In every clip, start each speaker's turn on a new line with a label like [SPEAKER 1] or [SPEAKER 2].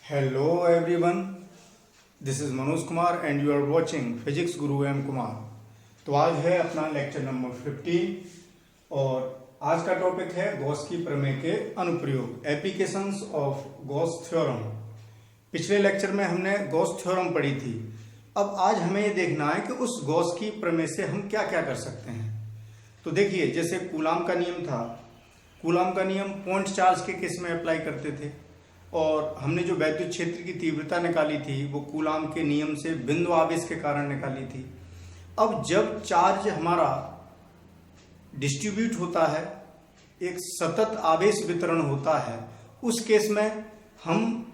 [SPEAKER 1] Hello everyone, this is Manoj Kumar and you are watching Physics Guru M Kumar। तो आज है अपना lecture number 15 और आज का टॉपिक है गॉस की प्रमेय के अनुप्रयोग, एप्लीकेशंस ऑफ गॉस थ्योरम। पिछले लेक्चर में हमने गॉस थ्योरम पढ़ी थी। अब आज हमें ये देखना है कि उस गॉस की प्रमेय से हम क्या क्या कर सकते हैं। तो देखिए, जैसे कूलाम का नियम था, कूलाम का नियम पॉइंट चार्ज के केस में अप्लाई करते थे और हमने जो वैद्युत क्षेत्र की तीव्रता निकाली थी वो कूलाम के नियम से बिंदु आवेश के कारण निकाली थी। अब जब चार्ज हमारा डिस्ट्रीब्यूट होता है, एक सतत आवेश वितरण होता है, उस केस में हम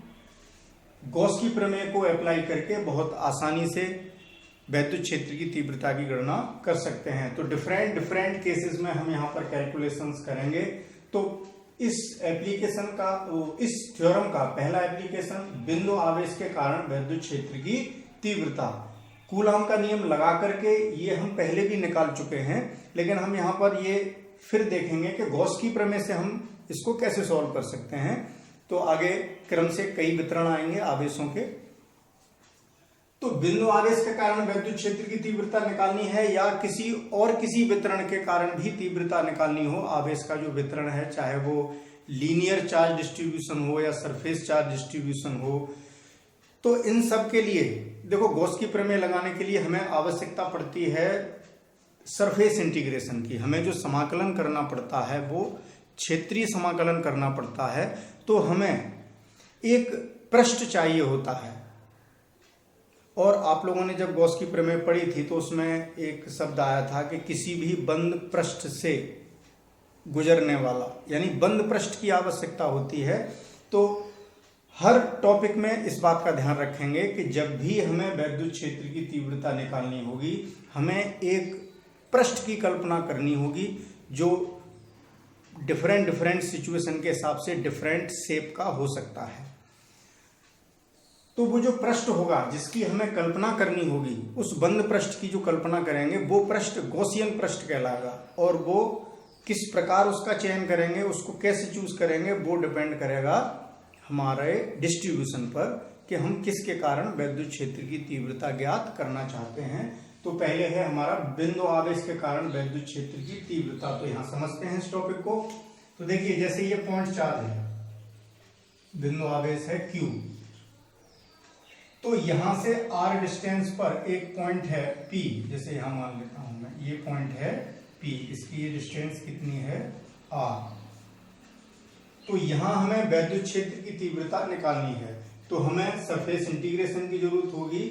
[SPEAKER 1] गॉस की प्रमेय को अप्लाई करके बहुत आसानी से वैद्युत क्षेत्र की तीव्रता की गणना कर सकते हैं। तो डिफरेंट केसेस में हम यहाँ पर कैलकुलेशंस करेंगे। तो इस एप्लीकेशन का, इस थ्योरम का पहला एप्लीकेशन बिंदु आवेश के कारण वैद्युत क्षेत्र की तीव्रता, कूलाम का नियम लगा करके ये हम पहले भी निकाल चुके हैं, लेकिन हम यहाँ पर ये फिर देखेंगे कि गॉस की प्रमेय से हम इसको कैसे सॉल्व कर सकते हैं। तो आगे क्रम से कई वितरण आएंगे आवेशों के। तो बिंदु आवेश के कारण वैद्युत क्षेत्र की तीव्रता निकालनी है या किसी वितरण के कारण भी तीव्रता निकालनी हो, आवेश का जो वितरण है, चाहे वो लीनियर चार्ज डिस्ट्रीब्यूशन हो या सरफेस चार्ज डिस्ट्रीब्यूशन हो, तो इन सब के लिए देखो गॉस की प्रमेय लगाने के लिए हमें आवश्यकता पड़ती है सरफेस इंटीग्रेशन की। हमें जो समाकलन करना पड़ता है वो क्षेत्रीय समाकलन करना पड़ता है। तो हमें एक पृष्ठ चाहिए होता है और आप लोगों ने जब गॉस की प्रमेय पढ़ी थी तो उसमें एक शब्द आया था कि किसी भी बंद पृष्ठ से गुजरने वाला, यानी बंद पृष्ठ की आवश्यकता होती है। तो हर टॉपिक में इस बात का ध्यान रखेंगे कि जब भी हमें वैद्युत क्षेत्र की तीव्रता निकालनी होगी, हमें एक पृष्ठ की कल्पना करनी होगी जो डिफरेंट सिचुएशन के हिसाब से डिफरेंट शेप का हो सकता है। तो वो जो पृष्ठ होगा जिसकी हमें कल्पना करनी होगी, उस बंद पृष्ठ की जो कल्पना करेंगे वो पृष्ठ गॉसियन पृष्ठ कहलाएगा। और वो किस प्रकार उसका चयन करेंगे, उसको कैसे चूज करेंगे, वो डिपेंड करेगा हमारे डिस्ट्रीब्यूशन पर कि हम किसके कारण वैद्युत क्षेत्र की तीव्रता ज्ञात करना चाहते हैं। तो पहले है हमारा बिंदु आवेश के कारण वैद्युत क्षेत्र की तीव्रता। तो यहां समझते हैं इस टॉपिक को। तो देखिए, जैसे ये पॉइंट चार्ज है, बिंदु आवेश है Q, तो यहां से r डिस्टेंस पर एक पॉइंट है P, जैसे यहां मान लेता हूं मैं, ये पॉइंट है P, इसकी ये डिस्टेंस कितनी है r। तो यहां हमें वैद्युत क्षेत्र की तीव्रता निकालनी है, तो हमें सरफेस इंटीग्रेशन की जरूरत होगी।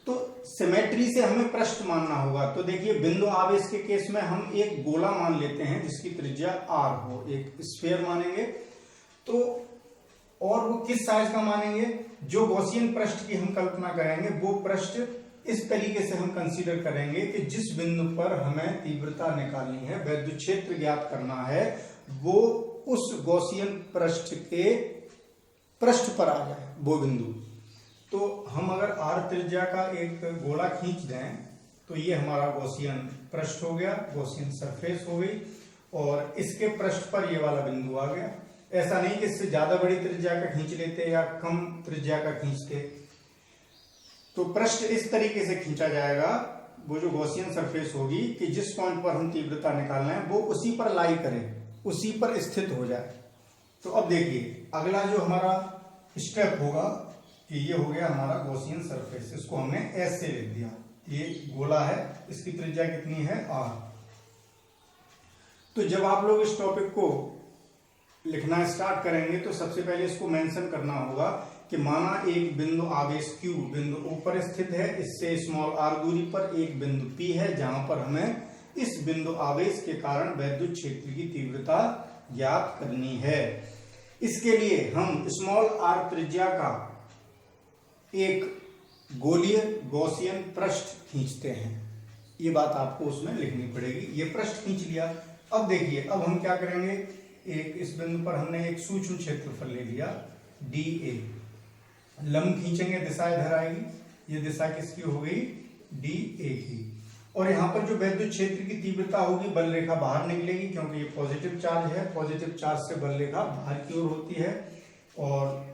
[SPEAKER 1] तो सिमेट्री से हमें पृष्ठ मानना होगा। तो देखिए, बिंदु आवेश के केस में हम एक गोला मान लेते हैं जिसकी त्रिज्या r हो, एक स्फीयर मानेंगे। तो और वो किस साइज का मानेंगे, जो गॉसियन पृष्ठ की हम कल्पना करेंगे वो पृष्ठ इस तरीके से हम कंसीडर करेंगे कि जिस बिंदु पर हमें तीव्रता निकालनी है, वैद्युत क्षेत्र ज्ञात करना है, वो उस गॉसियन पृष्ठ के पृष्ठ पर आ जाए वो बिंदु। तो हम अगर r त्रिज्या का एक गोला खींच दें तो ये हमारा गॉसियन पृष्ठ हो गया, गॉसियन सरफेस हो गई, और इसके पृष्ठ पर ये वाला बिंदु आ गया। ऐसा नहीं कि इससे ज्यादा बड़ी त्रिज्या का खींच लेते या कम त्रिज्या का खींचते। तो पृष्ठ इस तरीके से खींचा जाएगा, वो जो गॉसियन सरफेस होगी कि जिस पॉइंट पर हम तीव्रता निकालना है वो उसी पर लाई करे, उसी पर स्थित हो जाए। तो अब देखिए, अगला जो हमारा स्टेप होगा कि ये हो गया हमारा गॉसियन सरफेस, इसको हमने S से लिख दिया। ये गोला है, इसकी त्रिज्या कितनी है r। तो जब आप लोग इस टॉपिक को लिखना स्टार्ट करेंगे तो सबसे पहले इसको मेंशन करना होगा कि माना एक बिंदु आवेश Q बिंदु O पर स्थित है, इससे स्मॉल r दूरी पर एक बिंदु P है जहां पर हमें इस बिंदु आवेश के कारण वैद्युत क्षेत्र की तीव्रता ज्ञात करनी है। इसके लिए हम स्मॉल r त्रिज्या का एक गोलीय गॉसियन पृष्ठ खींचते हैं। ये बात आपको उसमें लिखनी पड़ेगी। ये पृष्ठ खींच लिया। अब देखिए, अब हम क्या करेंगे, एक इस बिंदु पर हमने एक सूक्ष्म क्षेत्रफल ले लिया dA, लंब खींचेंगे, दिशा इधर आएगी, ये दिशा किसकी हो गई, dA की। और यहाँ पर जो वैद्युत क्षेत्र की तीव्रता होगी, बल रेखा बाहर निकलेगी क्योंकि ये पॉजिटिव चार्ज है, पॉजिटिव चार्ज से बल रेखा बाहर की ओर होती है। और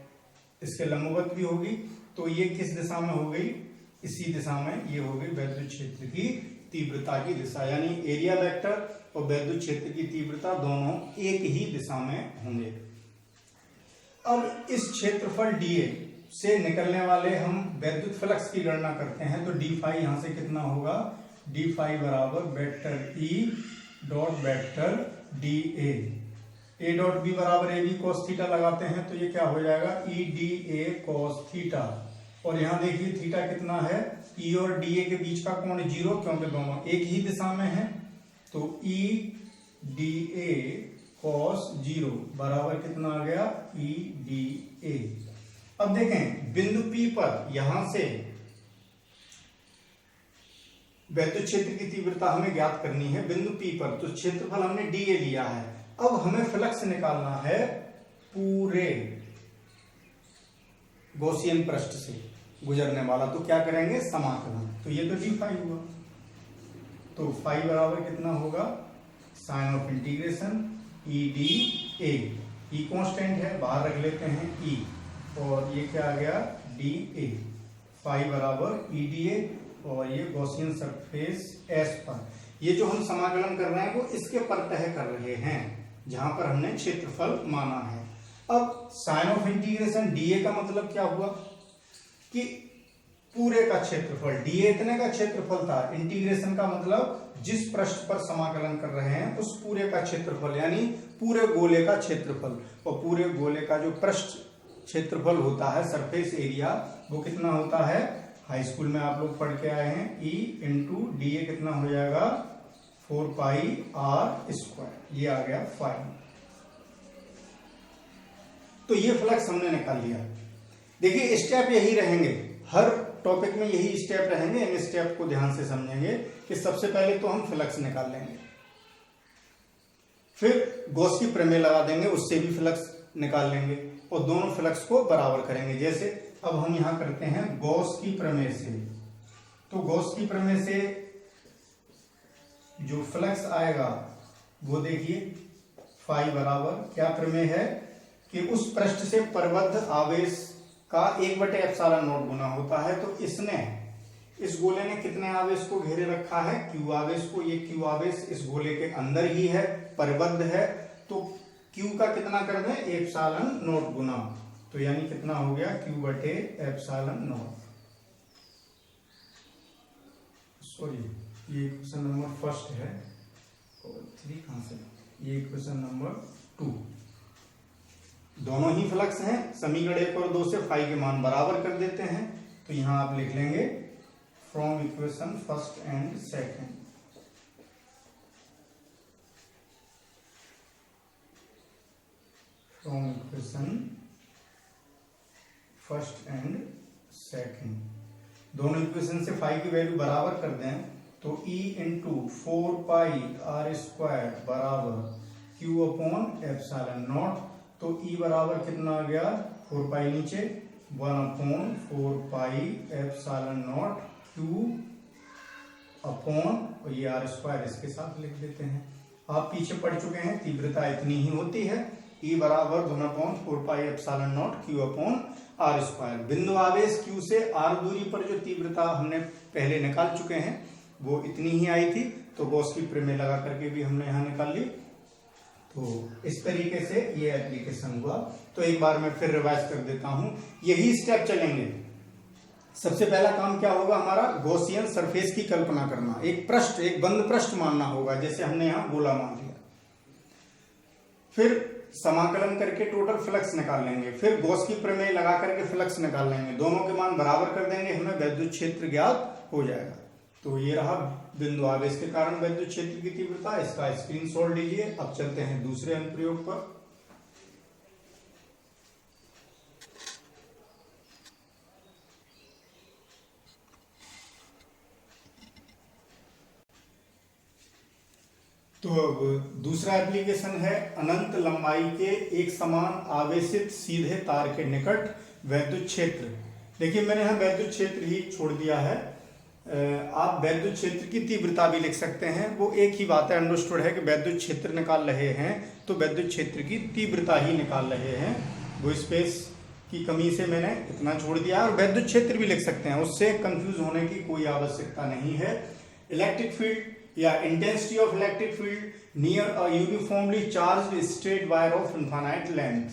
[SPEAKER 1] इसके लंबवत भी होगी। तो ये किस दिशा में हो गई, इसी दिशा में ये हो गई विद्युत क्षेत्र की तीव्रता की दिशा, यानी एरिया वेक्टर और विद्युत क्षेत्र की तीव्रता दोनों एक ही दिशा में होंगे। अब इस क्षेत्रफल dA से निकलने वाले हम विद्युत फ्लक्स की गणना करते हैं। तो डी फाई यहां से कितना होगा, डी फाई बराबर vector E dot vector D A dot B बराबर ए बी कॉस थीटा लगाते हैं तो ये क्या हो जाएगा, ई डी ए कॉस थीटा। और यहाँ देखिए थीटा कितना है, ई और डी ए के बीच का कोण 0 क्योंकि दोनों एक ही दिशा में है। तो ई डी ए कॉस 0 बराबर कितना आ गया, ई डी ए। अब देखें बिंदु P पर यहां से विद्युत क्षेत्र की तीव्रता हमें ज्ञात करनी है बिंदु P पर, तो क्षेत्रफल हमने dA लिया है। अब हमें फ्लक्स निकालना है पूरे गॉसियन पृष्ठ से गुजरने वाला, तो क्या करेंगे, समाकलन। तो ये तो डी फाई हुआ, तो फाई बराबर कितना होगा, sign of integration E D A, E constant है बाहर रख लेते हैं ई, और ये क्या आ गया डी ए, फाई बराबर ई डी ए, और ये गॉसियन सरफेस एस पर, ये जो हम समाकलन कर रहे हैं वो इसके पर तय कर रहे हैं जहां पर हमने क्षेत्रफल माना है। अब साइन ऑफ इंटीग्रेशन डीए का मतलब क्या हुआ कि पूरे का क्षेत्रफल, डीए इतने का क्षेत्रफल था, इंटीग्रेशन का मतलब जिस पृष्ठ पर समाकलन कर रहे हैं उस पूरे का क्षेत्रफल, यानी पूरे गोले का क्षेत्रफल। और पूरे गोले का जो पृष्ठ क्षेत्रफल होता है, सरफेस एरिया, वो कितना होता है, हाई स्कूल में आप लोग पढ़ के आए हैं, ई इंटू डी ए कितना हो जाएगा 4 पाई आर स्क्वायर, ये आ गया 5। तो ये फ्लक्स हमने निकाल लिया। देखिए स्टेप यही रहेंगे, हर टॉपिक में यही स्टेप रहेंगे, इन स्टेप को ध्यान से समझेंगे कि सबसे पहले तो हम फ्लक्स निकाल लेंगे, फिर गॉस की प्रमेय लगा देंगे, उससे भी फ्लक्स निकाल लेंगे और दोनों फ्लक्स को बराबर करेंगे। जैसे अब हम यहां करते हैं गॉस की प्रमेय से, तो गॉस की प्रमेय से जो फ्लक्स आएगा वो देखिए फाई बराबर क्या प्रमेय है कि उस पृष्ठ से परिबद्ध आवेश का 1/ε0 गुना होता है। तो इसने, इस गोले ने कितने आवेश को घेरे रखा है, क्यू आवेश को। ये क्यू आवेश इस गोले के अंदर ही है, परिबद्ध है, तो क्यू का कितना कर दें, ε0 गुना, तो यानी कितना हो गया Q/ε0। सॉरी ये क्वेश्चन नंबर फर्स्ट है और 3 कहां से, ये क्वेश्चन नंबर 2। दोनों ही फ्लक्स हैं, समीकरण 1 और 2 से फाई के मान बराबर कर देते हैं। तो यहां आप लिख लेंगे from equation first and second, from equation first and second, दोनों इक्वेशन से फाई की वैल्यू बराबर कर दें तो E into 4 pi R square बराबर Q/ε0। तो E बराबर कितना आ गया 4 पाई नीचे 1/4 पाई ε0 Q अपॉन, और ये आर स्क्वायर इसके साथ लिख देते हैं। आप पीछे पढ़ चुके हैं, तीव्रता इतनी ही होती है, E बराबर 1/4 पाई ε0 Q/r²। बिंदु आवेश Q से r दूरी पर जो तीव्रता हमने पहले निकाल चुके हैं वो इतनी ही आई थी, तो गॉस की प्रमेय लगा करके भी हमने यहाँ निकाल ली। तो इस तरीके से ये एप्लीकेशन हुआ। तो एक बार मैं फिर रिवाइज कर देता हूं, यही स्टेप चलेंगे। सबसे पहला काम क्या होगा हमारा, गॉसियन सरफेस की कल्पना करना, एक पृष्ठ, एक बंद पृष्ठ मानना होगा, जैसे हमने यहाँ गोला मान लिया। फिर समाकलन करके टोटल फ्लक्स निकाल लेंगे, फिर गॉस की प्रमेय लगा करके फ्लक्स निकाल लेंगे, दोनों के मान बराबर कर देंगे, हमें विद्युत क्षेत्र ज्ञात हो जाएगा। तो ये रहा बिंदु आवेश के कारण विद्युत क्षेत्र की तीव्रता, इसका स्क्रीनशॉट लीजिए। अब चलते हैं दूसरे अनुप्रयोग पर। तो अब दूसरा एप्लीकेशन है अनंत लंबाई के एक समान आवेशित सीधे तार के निकट वैद्युत क्षेत्र। देखिए मैंने यहाँ वैद्युत क्षेत्र ही छोड़ दिया है, आप वैद्युत क्षेत्र की तीव्रता भी लिख सकते हैं, वो एक ही बात है। अंडरस्टूड है कि वैद्युत क्षेत्र निकाल रहे हैं तो वैद्युत क्षेत्र की तीव्रता ही निकाल रहे हैं, वो स्पेस की कमी से मैंने इतना छोड़ दिया और वैद्युत क्षेत्र भी लिख सकते हैं, उससे कंफ्यूज होने की कोई आवश्यकता नहीं है। इलेक्ट्रिक फील्ड या intensity of electric field near a uniformly charged straight wire of infinite length.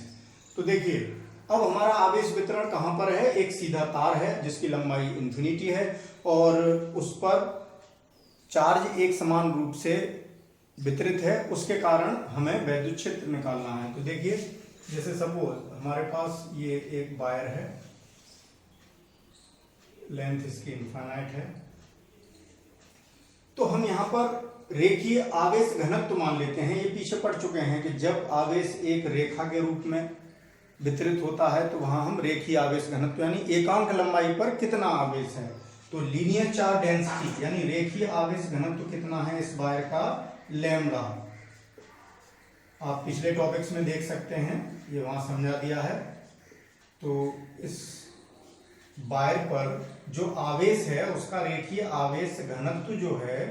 [SPEAKER 1] तो देखिए अब हमारा आवेश वितरण कहां पर है, एक सीधा तार है जिसकी लंबाई इंफिनिटी है और उस पर चार्ज एक समान रूप से वितरित है, उसके कारण हमें वैद्युत क्षेत्र निकालना है। तो देखिए जैसे सपोज हमारे पास ये एक वायर है, लेंथ इसकी इनफाइनाइट है, तो हम यहां पर रेखीय आवेश घनत्व मान लेते हैं। ये पीछे पढ़ चुके हैं कि जब आवेश एक रेखा के रूप में वितरित होता है तो वहां हम रेखीय आवेश घनत्व यानी एकांक लंबाई पर कितना आवेश है, तो लीनियर चार्ज डेंसिटी यानी रेखीय आवेश घनत्व कितना है इस वायर का, लैम्डा। आप पिछले टॉपिक्स में देख सकते हैं, ये वहां समझा दिया है। तो इस वायर पर जो आवेश है उसका रेखीय आवेश घनत्व जो है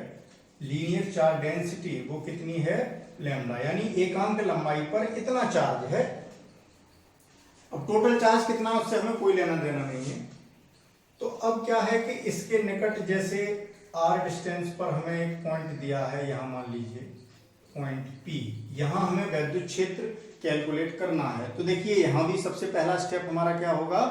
[SPEAKER 1] लीनियर चार्ज डेंसिटी वो कितनी है, लैम्डा, यानी एकांक लंबाई पर इतना चार्ज है। अब टोटल चार्ज कितना उससे हमें कोई लेना देना नहीं है। तो अब क्या है कि इसके निकट जैसे आर डिस्टेंस पर हमें एक पॉइंट दिया है, यहां मान लीजिए पॉइंट P, यहां हमें वैद्युत क्षेत्र कैलकुलेट करना है। तो देखिए यहां भी सबसे पहला स्टेप हमारा क्या होगा,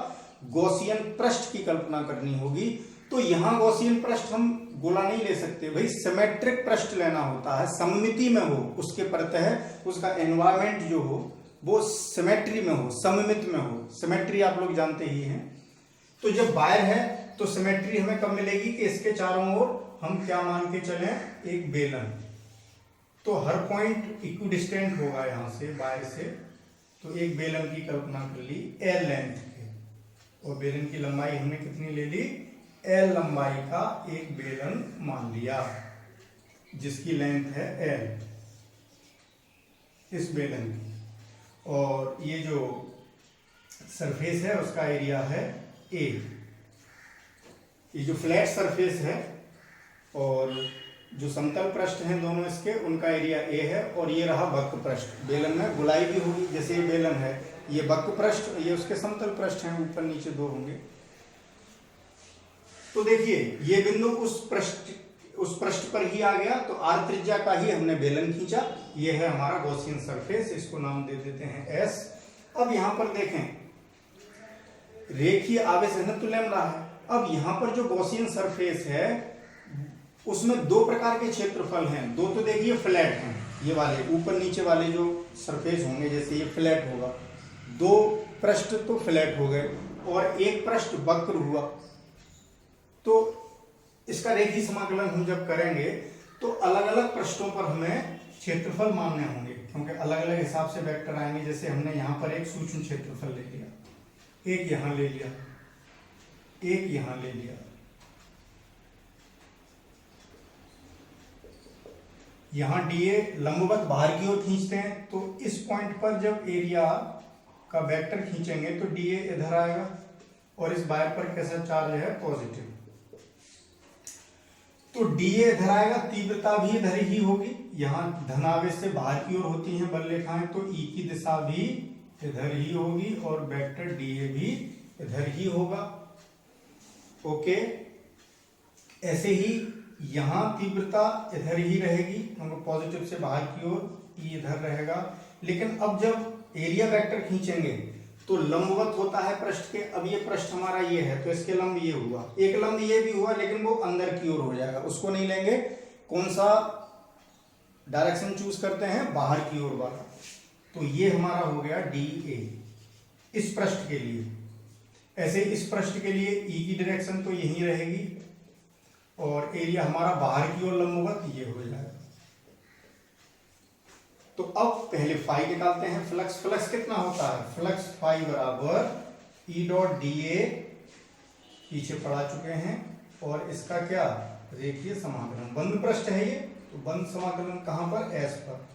[SPEAKER 1] गॉसियन पृष्ठ की कल्पना करनी होगी। तो यहां गॉसियन पृष्ठ हम गोला नहीं ले सकते भाई, सिमेट्रिक पृष्ठ लेना होता है, सममिति में हो, उसके प्रत्यय उसका एनवायरमेंट जो हो वो सिमेट्री में हो, सममित में हो। सिमेट्री आप लोग जानते ही हैं। तो जब वायर है तो सिमेट्री हमें कब मिलेगी कि इसके चारों ओर हम क्या मान के चलें, एक बेलन। तो हर पॉइंट इक्विडिस्टेंट होगा यहां से वायर से। तो एक बेलन की कल्पना कर ली L लेंथ के, और बेलन की लंबाई हमने कितनी ले ली, L लंबाई का एक बेलन मान लिया जिसकी लेंथ है L, इस बेलन की। और ये जो सरफेस है उसका एरिया है A। ये जो फ्लैट सरफेस है और जो समतल पृष्ठ हैं दोनों इसके, उनका एरिया A है। और ये रहा वक्र पृष्ठ, बेलन में गोलाई भी होगी, जैसे ये बेलन है, ये वक्र पृष्ठ, ये उसके समतल पृष्ठ हैं, ऊपर नीचे दो होंगे। तो देखिए ये बिंदु उस पृष्ठ पर ही आ गया, तो आर त्रिज्या का ही हमने बेलन खींचा। ये है हमारा गॉसियन सरफेस, इसको नाम दे देते हैं S। अब यहां पर देखें रेखीय आवेश घनत्व लैम्डा है। अब यहां पर जो गॉसियन सरफेस है उसमें दो प्रकार के क्षेत्रफल हैं। दो तो देखिए फ्लैट हैं, ये वाले ऊपर नीचे वाले जो सरफेस होंगे, जैसे ये फ्लैट होगा, दो पृष्ठ तो फ्लैट हो गए और एक पृष्ठ वक्र हुआ। तो इसका रेखीय समाकलन हम जब करेंगे तो अलग अलग पृष्ठों पर हमें क्षेत्रफल मानने होंगे, क्योंकि अलग अलग हिसाब से वेक्टर आएंगे। जैसे हमने यहाँ पर एक सूक्ष्म क्षेत्रफल ले लिया, एक यहां ले लिया, एक यहां ले लिया, यहां डीए लंबवत बाहर की ओर खींचते हैं। तो इस पॉइंट पर जब एरिया का वेक्टर खींचेंगे तो डीए इधर आएगा और इस वायर पर कैसा चार्ज है, पॉजिटिव। तो डीए इधर आएगा, तीव्रता भी इधर ही होगी, यहां धनावेश से बाहर की ओर होती हैं बल रेखाएं, तो ई की दिशा भी इधर ही होगी और वेक्टर डीए भी इधर ही होगा। ओके, ऐसे ही यहां तीव्रता इधर ही रहेगी, क्योंकि पॉजिटिव से बाहर की ओर ई इधर रहेगा। लेकिन अब जब एरिया वेक्टर खींचेंगे तो लंबवत होता है पृष्ठ के। अब ये पृष्ठ हमारा ये है तो इसके लंब ये हुआ, एक लंब ये भी हुआ, लेकिन वो अंदर की ओर हो जाएगा, उसको नहीं लेंगे। कौन सा डायरेक्शन चूज करते हैं, बाहर की ओर वाला। तो ये हमारा हो गया DA इस पृष्ठ के लिए। ऐसे इस पृष्ठ के लिए ई की डायरेक्शन तो यही रहेगी और एरिया हमारा बाहर की ओर लंबवत ये हो जाएगा। तो अब पहले फाई निकालते हैं। फ्लक्स कितना होता है, फ्लक्स फाई बराबर ई डॉट DA, पीछे पढ़ा चुके हैं। और इसका क्या, रेखीय समाकलन। बंद पृष्ठ है ये, तो बंद समाकलन कहां पर, S पर।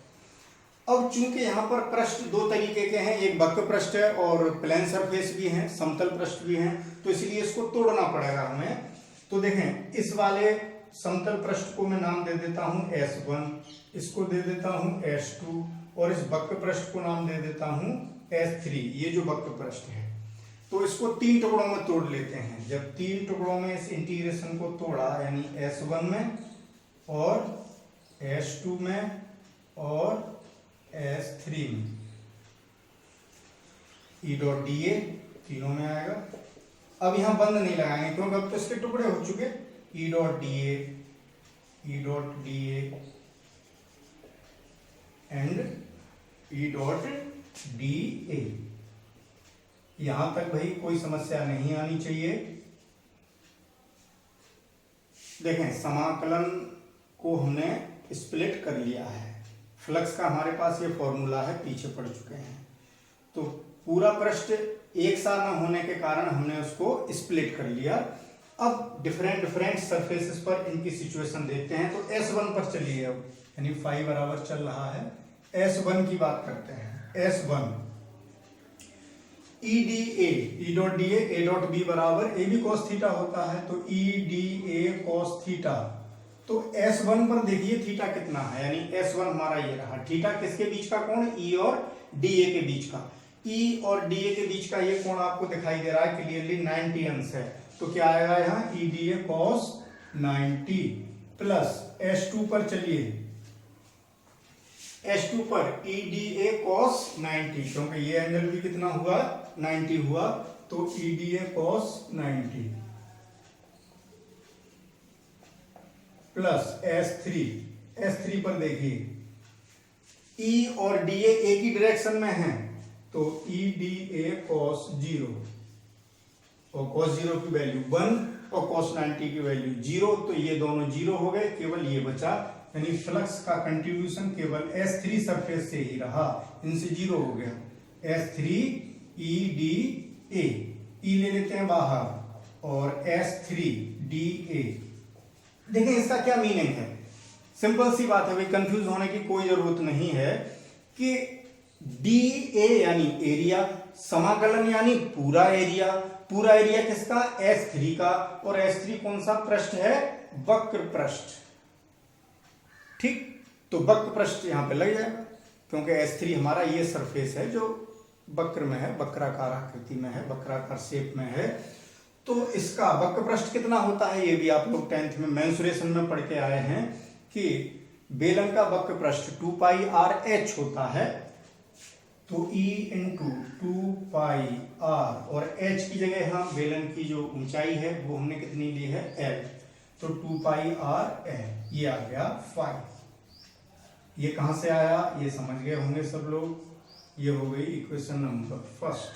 [SPEAKER 1] अब चूंकि यहां पर पृष्ठ दो तरीके के हैं, एक वक्र पृष्ठ है और प्लेन सरफेस भी है, समतल पृष्ठ भी है, तो इसलिए इसको तोड़ना पड़ेगा हमें। तो देखें इस वाले समतल पृष्ठ को मैं नाम दे देता हूं S1, इसको दे देता हूं S2 और इस वक्र पृष्ठ को नाम दे देता हूं S3। ये जो वक्र पृष्ठ है, तो इसको 3 टुकड़ों में तोड़ लेते हैं। जब 3 टुकड़ों में इस इंटीग्रेशन को तोड़ा, यानी S1 में और S2 में और S3 में, E डॉट डी ए तीनों में आएगा। अब यहां बंद नहीं लगाएंगे क्योंकि अब तो इसके टुकड़े हो चुके। E dot D A and E dot D ए। यहां तक भाई कोई समस्या नहीं आनी चाहिए। देखें, समाकलन को हमने स्प्लिट कर लिया है। फ्लक्स का हमारे पास ये फॉर्मूला है, पीछे पढ़ चुके हैं। तो पूरा पृष्ठ एक सा न होने के कारण हमने उसको स्प्लिट कर लिया। अब डिफरेंट सरफेसेस पर इनकी सिचुएशन देखते हैं। तो S1 पर चलिए, अब यानी फाई बराबर चल रहा है। S1 की बात करते हैं। S1 E dot D A dot B बराबर ए बी कॉस थीटा होता है। तो E D A cos theta. तो S1 पर देखिए थीटा कितना है, यानी S1 हमारा ये रहा। थीटा किसके बीच का कोण? E और DA के बीच का। E और DA के बीच का ये कोण आपको दिखाई दे रहा है क्लियरली 90 अंश है। तो क्या आएगा यहाँ? E DA cos 90 plus S2 पर चलिए, S2 पर E DA cos 90, क्योंकि ये एंगल भी कितना हुआ? 90 हुआ। तो E DA cos 90 plus S3 पर देखिए E और DA एक ही डायरेक्शन में है, तो E DA cos 0 और cos 0 की वैल्यू 1 और cos 90 की वैल्यू 0, तो ये दोनों 0 हो गए, केवल ये बचा। यानी फ्लक्स का कंट्रीब्यूशन केवल S3 सरफेस से ही रहा, इनसे 0 हो गया। S3 E DA, E ले लेते हैं बाहर और S3 DA। देखिए इसका क्या मीनिंग है, सिंपल सी बात है भाई, कंफ्यूज होने की कोई जरूरत नहीं है कि DA यानी एरिया, समाकलन यानी पूरा एरिया। पूरा एरिया किसका? S3 का। और S3 कौन सा पृष्ठ है? वक्र पृष्ठ। ठीक, तो वक्र पृष्ठ यहां पे लग जाएगा क्योंकि S3 हमारा ये सरफेस है जो वक्र में है, वक्राकार आकृति में है, वक्राकार शेप में है। तो इसका वक्र पृष्ठ कितना होता है ये भी आप लोग 10th में मेंसुरेशन में पढ़ के आए हैं कि बेलन का वक्र पृष्ठ 2 पाई आर एच होता है। तो E इंटू 2 पाई आर, और H की जगह यहाँ बेलन की जो ऊंचाई है वो हमने कितनी ली है? L। तो 2 पाई आर L, ये आ गया 5। ये कहां से आया ये समझ गए होंगे सब लोग। ये हो गई इक्वेशन नंबर फर्स्ट।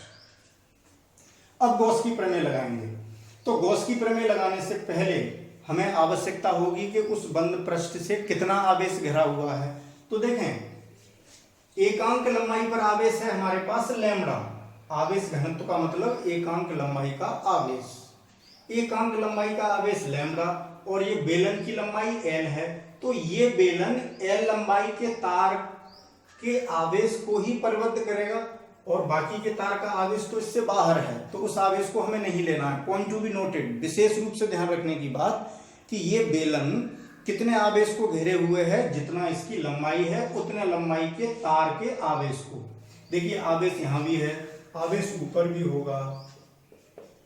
[SPEAKER 1] अब गॉस की प्रमेय लगाएंगे। तो गॉस की प्रमेय लगाने से पहले हमें आवश्यकता होगी कि उस बंद पृष्ठ से कितना आवेश घिरा हुआ है। तो देखें, एकांक लंबाई पर आवेश है हमारे पास लैम्बडा। आवेश घनत्व का मतलब एकांक लंबाई का आवेश। एकांक लंबाई का आवेश लैम्बडा, और ये बेलन की लंबाई L है। तो ये बेलन L लंबाई के तार के आवेश को ही परिबद्ध करेगा, और बाकी के तार का आवेश तो इससे बाहर है, तो उस आवेश को हमें नहीं लेना है। पॉइंट टू बी नोटेड, विशेष रूप से ध्यान रखने की बात कि ये बेलन कितने आवेश को घेरे हुए है? जितना इसकी लंबाई है उतने लंबाई के तार के आवेश को। देखिए आवेश यहां भी है, आवेश ऊपर भी होगा,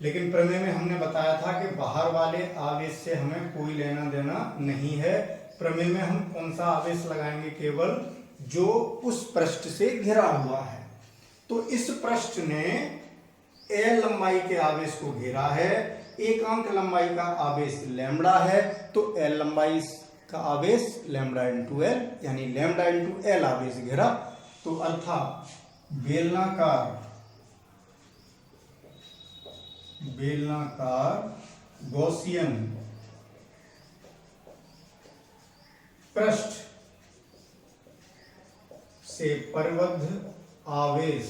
[SPEAKER 1] लेकिन प्रमेय में हमने बताया था कि बाहर वाले आवेश से हमें कोई लेना देना नहीं है। प्रमेय में हम कौन सा आवेश लगाएंगे? केवल जो उस पृष्ठ से घिरा हुआ है। तो इस पृष्ठ ने L लंबाई के आवेश को घेरा है, एकांक लंबाई का आवेश लैम्बडा है, तो L लंबाई का आवेश लैम्बडा इंटू L, यानी लैम्बडा इंटू L आवेश घेरा। तो अर्थात बेलनाकार गॉसियन पृष्ठ से परिबद्ध आवेश,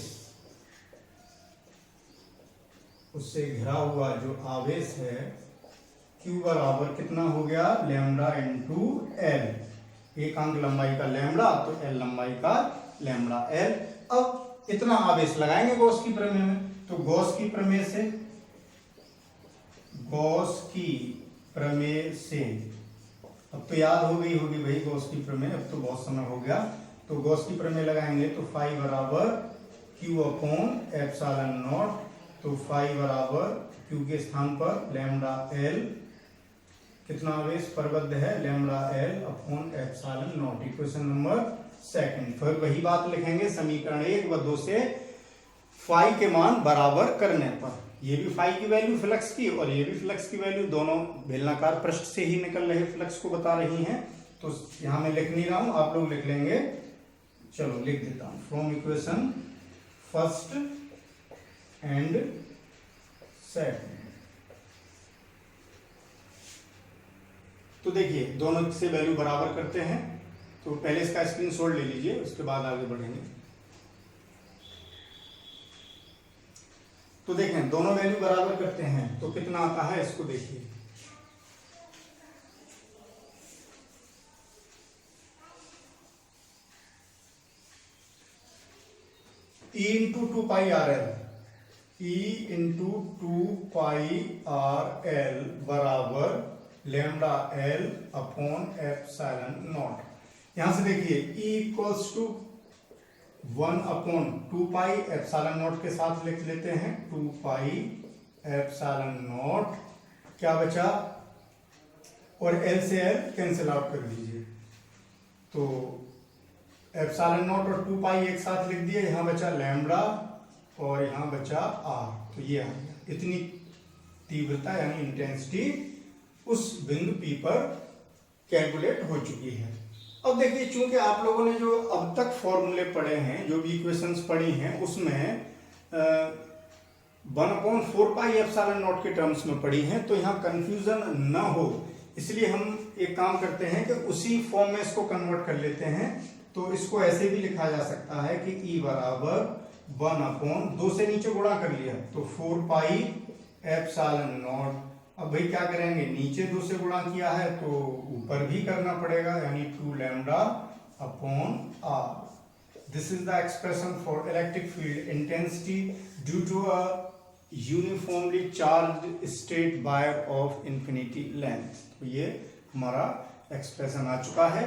[SPEAKER 1] उससे घिरा हुआ जो आवेश है Q बराबर कितना हो गया? Lambda into L। एकांक लंबाई का लैम्बडा, तो L लंबाई का लैम्बडा L। अब इतना आवेश लगाएंगे गॉस की प्रमेय में। तो गॉस की प्रमेय से अब तो याद हो गई होगी भाई गॉस की प्रमेय, अब तो बहुत समय हो गया। तो गॉस की प्रमेय लगाएंगे तो फाई बराबर Q अपॉन एप्सिलॉन नॉट तो फाई बराबर क्यू के स्थान पर लैम्डा एल, कितना आवेश परबद्ध है, lambda L upon epsilon not. Equation number second. फिर वही बात लिखेंगे समीकरण 1 व 2 से फाई के मान बराबर करने पर। ये भी फाई की वैल्यू फ्लक्स की और ये भी फ्लक्स की वैल्यू, दोनों बेलनाकार पृष्ठ से ही निकल रहे फ्लक्स को बता रही हैं। तो यहां मैं लिख नहीं रहा हूं, आप लोग लिख लेंगे। चलो लिख देता हूं, from equation first and second. तो देखिए दोनों से वैल्यू बराबर करते हैं। तो पहले इसका स्क्रीनशॉट ले लीजिए, उसके बाद आगे बढ़ेंगे। तो देखें दोनों वैल्यू बराबर करते हैं तो कितना आता है, इसको देखिए। E into 2 pi R L, E into 2 pi R L बराबर lambda L upon epsilon naught. यहां से देखिए E equals to 1 upon 2 pi epsilon naught के साथ लिख लेते हैं, 2 पाई एप्सिलॉन नॉट। क्या बचा, और L से L कैंसिल आउट कर दीजिए, तो एप्सिलॉन नॉट और 2 पाई एक साथ लिख दिए। यहां बचा लैम्डा और यहां बचा R। तो ये आ गया, इतनी तीव्रता यानी इंटेंसिटी उस बिंदु P पर कैलकुलेट हो चुकी है। अब देखिए चूंकि आप लोगों ने जो अब तक फॉर्मूले पढ़े हैं, जो भी इक्वेशंस पढ़ी हैं, उसमें 1/4 पाई एप्सिलॉन नॉट के टर्म्स में पढ़ी हैं, तो यहाँ कंफ्यूजन न हो इसलिए हम एक काम करते हैं कि उसी फॉर्म में इसको कन्वर्ट कर लेते हैं। तो इसको ऐसे भी लिखा जा सकता है कि E बराबर 1/2 से नीचे गुणा कर लिया तो 4 पाई एप्सिलॉन नॉट। अब भाई क्या करेंगे, नीचे 2 से गुणा किया है तो ऊपर भी करना पड़ेगा, यानी 2 lambda upon R। This is the expression for electric field intensity due to a uniformly charged straight wire of infinity length. तो ये हमारा एक्सप्रेशन आ चुका है,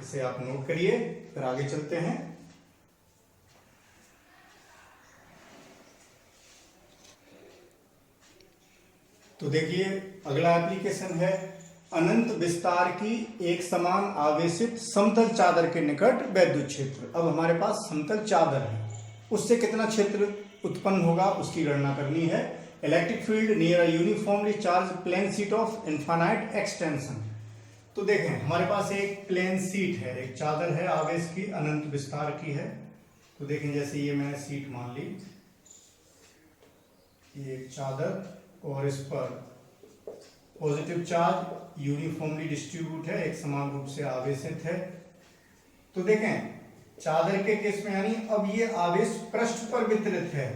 [SPEAKER 1] इसे आप नोट करिए, फिर आगे चलते हैं। तो देखिए अगला एप्लीकेशन है अनंत विस्तार की एक समान आवेशित समतल चादर के निकट वैद्युत क्षेत्र। अब हमारे पास समतल चादर है, उससे कितना क्षेत्र उत्पन्न होगा उसकी गणना करनी है। Electric field near a uniformly charge plane sheet of infinite extension. तो देखें हमारे पास एक प्लेन शीट है, एक चादर है आवेश की, अनंत विस्तार की है। तो देखें जैसे ये मैंने शीट मान ली, ये एक चादर और इस पर पॉजिटिव चार्ज यूनिफॉर्मली डिस्ट्रीब्यूट है, एक समान रूप से आवेशित है। तो देखें चादर के केस में यानी अब ये आवेश पृष्ठ पर वितरित है,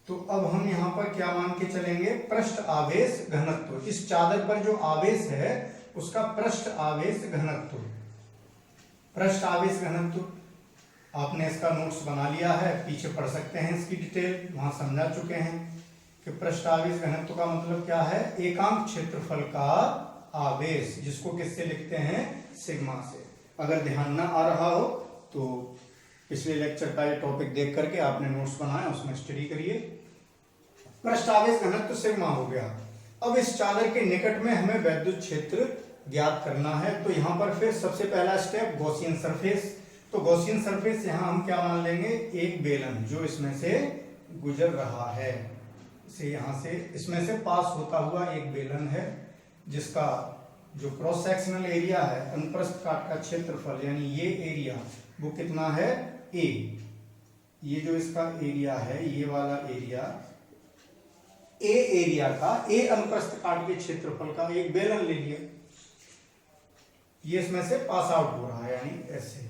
[SPEAKER 1] तो अब हम यहां पर क्या मान के चलेंगे, पृष्ठ आवेश घनत्व। इस चादर पर जो आवेश है उसका पृष्ठ आवेश घनत्व, पृष्ठ आवेश घनत्व आपने इसका नोट्स बना लिया है, पीछे पढ़ सकते हैं इसकी डिटेल, वहां समझा चुके हैं कि पृष्ठ आवेश घनत्व का मतलब क्या है, एकांक क्षेत्रफल का आवेश, जिसको किससे लिखते हैं, सिग्मा से। अगर ध्यान ना आ रहा हो तो पिछले लेक्चर का ये टॉपिक देख करके आपने नोट्स बनाया उसमें स्टडी करिए। पृष्ठ आवेश घनत्व सिग्मा हो गया। अब इस चादर के निकट में हमें वैद्युत क्षेत्र ज्ञात करना है। तो यहां पर फिर सबसे पहला स्टेप गॉसियन सरफेस। तो गॉसियन सरफेस यहां हम क्या मान लेंगे, एक बेलन जो इसमें से गुजर रहा है, से यहां से इसमें से पास होता हुआ एक बेलन है, जिसका जो क्रॉस सेक्शनल एरिया है, अनुप्रस्थ काट का क्षेत्रफल यानी ये एरिया वो कितना है, A। ये जो इसका एरिया है, ये वाला एरिया, A एरिया का, A अनुप्रस्थ काट के क्षेत्रफल का एक बेलन ले लिया, ये इसमें से पास आउट हो रहा है यानी ऐसे,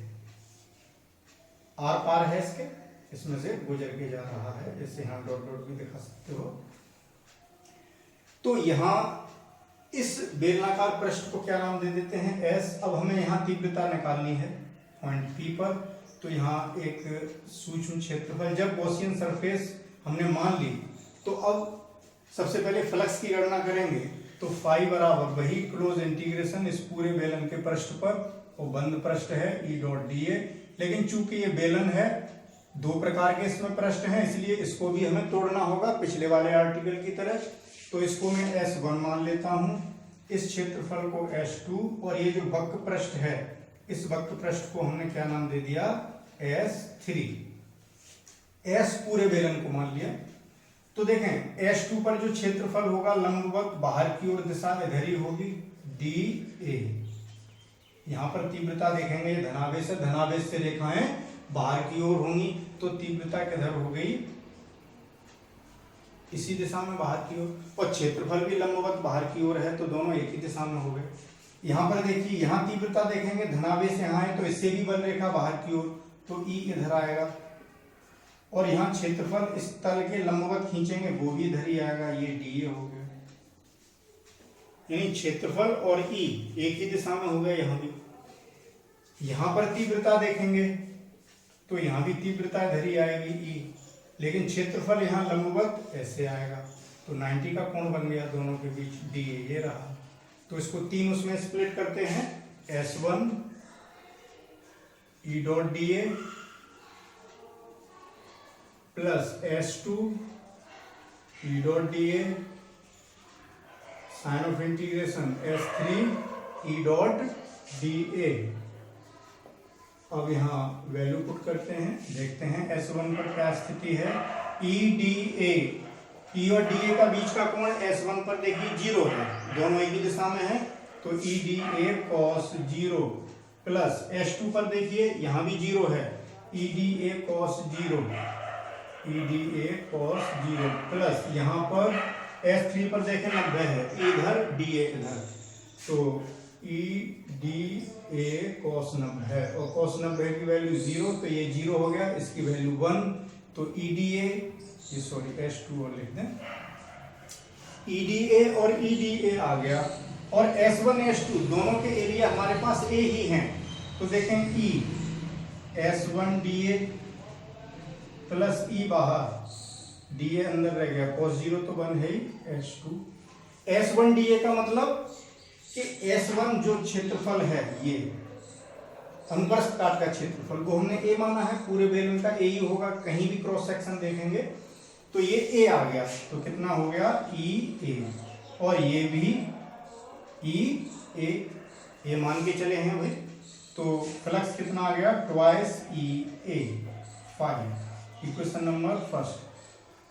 [SPEAKER 1] आर पार है इसके, इसमें से गुजर के जा रहा है, जैसे यहां डॉट डॉट भी दिखा सकते हो। तो यहां इस बेलनाकार पृष्ठ को क्या नाम दे देते हैं, S। अब हमें यहां तीव्रता निकालनी है पॉइंट P पर। तो यहाँ एक सूक्ष्म क्षेत्रफल, जब गॉसियन सरफेस हमने मान ली तो अब सबसे पहले फ्लक्स की गणना करेंगे। तो फाई बराबर वही क्लोज इंटीग्रेशन इस पूरे बेलन के पृष्ठ पर, वो बंद पृष्ठ है E डॉट डी ए, लेकिन चूंकि ये बेलन है दो प्रकार के इसमें पृष्ठ हैं, इसलिए इसको भी हमें तोड़ना होगा पिछले वाले आर्टिकल की तरह। तो इसको मैं S1 मान लेता हूं, इस क्षेत्रफल को S2, और ये जो वक्र पृष्ठ है इस वक्र पृष्ठ को हमने क्या नाम दे दिया, S3। S पूरे बेलन को मान लिया। तो देखें S2 पर जो क्षेत्रफल होगा लंबवत बाहर की ओर दिशा इधर ही होगी, DA। यहां पर तीव्रता देखेंगे धनावेश है, धनावेश से रेखाएं बाहर की ओर होंगी, तो तीव्रता किधर हो गई, इसी दिशा में बाहर की ओर, और क्षेत्रफल भी लंबवत बाहर की ओर है, तो दोनों एक ही दिशा में हो गए। यहां पर देखिए, यहां तीव्रता देखेंगे धनावेश यहां है, तो इससे भी बल रेखा बाहर की ओर, तो E इधर आएगा, और यहाँ क्षेत्रफल इस तल के लंबवत खींचेंगे वो भी इधर ही आएगा, ये DA हो गया। यानी क्षेत्रफल और E एक ही दिशा में हो गया। यहाँ भी, यहाँ पर तीव्रता देखेंगे तो यहाँ भी तीव्रता इधर ही आएगी E, लेकिन क्षेत्रफल यहाँ लंबवत ऐसे आएगा, तो 90 का कोण बन गया दोनों के बीच, DA ये रहा। तो इसको 3 उसमें स्प्लिट करते हैं, S1 E dot DA plus S2 E dot DA sign of integration S3 E dot DA। अब यहाँ वैल्यू पुट करते हैं, देखते हैं S1 पर क्या स्थिति है। EDA, E और DA का बीच का कोण S1 पर देखिए 0 है, दोनों एक ही दिशा में है, तो EDA cos 0 प्लस S2 पर देखिए यहाँ भी 0 है, EDA cos 0, EDA cos 0 plus यहाँ पर S3 पर देखें 90 है, इधर DA इधर, तो EDA cos 90 है, और cos 90 की वैल्यू 0, तो ये 0 हो गया, इसकी वैल्यू 1, तो EDA, ये सॉरी S2 और लिख दें, EDA और EDA आ गया, और S1 S2 दोनों के एरिया हमारे पास A ही हैं, तो देखें E S1 DA plus E बाहर, DA अंदर रह गया, cos 0 तो 1 है ही, S2 S1 DA का मतलब कि S1 जो क्षेत्रफल है, ये अनुप्रस्थ काट का क्षेत्रफल, वो हमने A माना है, पूरे बेलन का A ही होगा, कहीं भी क्रॉस सेक्शन देखेंगे तो ये A आ गया, तो कितना हो गया EA, और ये भी EA, ये मान के चले हैं भाई, तो फ्लक्स कितना आ गया, twice EA, 5, equation number first.